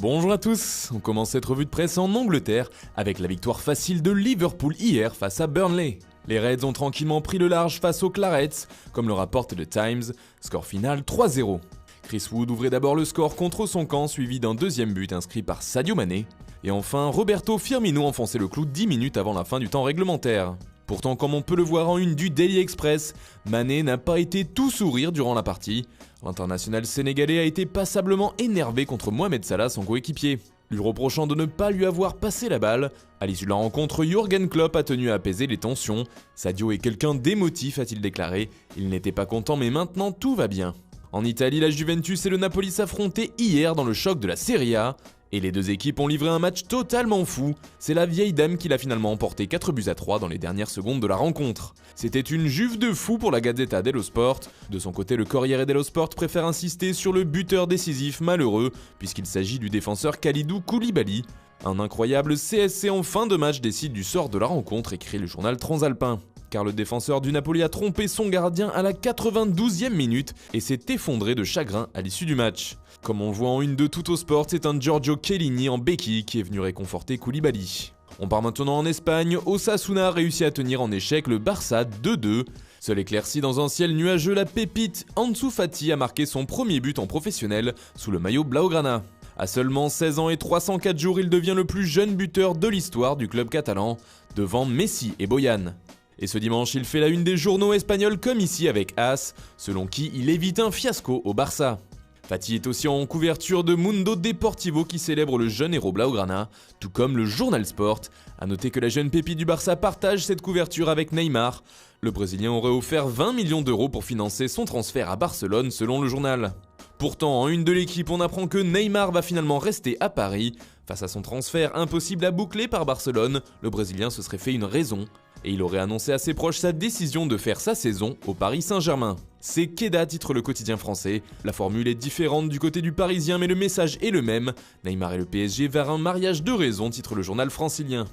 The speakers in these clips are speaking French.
Bonjour à tous, on commence cette revue de presse en Angleterre avec la victoire facile de Liverpool hier face à Burnley. Les Reds ont tranquillement pris le large face aux Clarets, comme le rapporte The Times, score final 3-0. Chris Wood ouvrait d'abord le score contre son camp, suivi d'un deuxième but inscrit par Sadio Mané. Et enfin, Roberto Firmino enfonçait le clou 10 minutes avant la fin du temps réglementaire. Pourtant, comme on peut le voir en une du Daily Express, Mané n'a pas été tout sourire durant la partie. L'international sénégalais a été passablement énervé contre Mohamed Salah, son coéquipier, lui reprochant de ne pas lui avoir passé la balle. À l'issue de la rencontre, Jürgen Klopp a tenu à apaiser les tensions. Sadio est quelqu'un d'émotif, a-t-il déclaré. Il n'était pas content, mais maintenant tout va bien. En Italie, la Juventus et le Napoli s'affrontaient hier dans le choc de la Serie A. Et les deux équipes ont livré un match totalement fou. C'est la vieille dame qui l'a finalement emporté 4-3 dans les dernières secondes de la rencontre. C'était une juve de fou pour la Gazzetta dello Sport. De son côté, le Corriere dello Sport préfère insister sur le buteur décisif malheureux, puisqu'il s'agit du défenseur Kalidou Koulibaly. Un incroyable CSC en fin de match décide du sort de la rencontre, écrit le journal transalpin. Car le défenseur du Napoli a trompé son gardien à la 92e minute et s'est effondré de chagrin à l'issue du match. Comme on le voit en une de Tuttosport, c'est un Giorgio Chiellini en béquille qui est venu réconforter Koulibaly. On part maintenant en Espagne, Osasuna a réussi à tenir en échec le Barça 2-2. Seul éclairci dans un ciel nuageux, la pépite Ansu Fati a marqué son premier but en professionnel sous le maillot blaugrana. À seulement 16 ans et 304 jours, il devient le plus jeune buteur de l'histoire du club catalan, devant Messi et Boyan. Et ce dimanche, il fait la une des journaux espagnols comme ici avec AS, selon qui il évite un fiasco au Barça. Fati est aussi en couverture de Mundo Deportivo qui célèbre le jeune héros blaugrana, tout comme le journal Sport. A noter que la jeune pépite du Barça partage cette couverture avec Neymar. Le Brésilien aurait offert 20 millions d'euros pour financer son transfert à Barcelone selon le journal. Pourtant, en une de l'équipe, on apprend que Neymar va finalement rester à Paris. Face à son transfert impossible à boucler par Barcelone, le Brésilien se serait fait une raison. Et il aurait annoncé à ses proches sa décision de faire sa saison au Paris Saint-Germain. C'est Queda, titre le quotidien français. La formule est différente du côté du Parisien, mais le message est le même. Neymar et le PSG vers un mariage de raison, titre le journal francilien.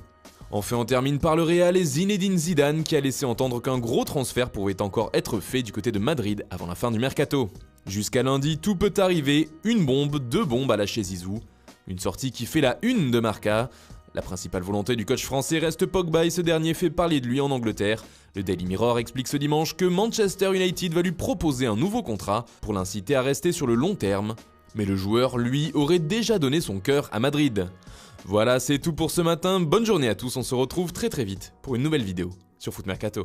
Enfin, on termine par le Real et Zinedine Zidane qui a laissé entendre qu'un gros transfert pouvait encore être fait du côté de Madrid avant la fin du mercato. Jusqu'à lundi, tout peut arriver, une bombe, deux bombes à la chez Zizou. Une sortie qui fait la une de Marca. La principale volonté du coach français reste Pogba et ce dernier fait parler de lui en Angleterre. Le Daily Mirror explique ce dimanche que Manchester United va lui proposer un nouveau contrat pour l'inciter à rester sur le long terme. Mais le joueur, lui, aurait déjà donné son cœur à Madrid. Voilà, c'est tout pour ce matin. Bonne journée à tous, on se retrouve très vite pour une nouvelle vidéo sur Foot Mercato.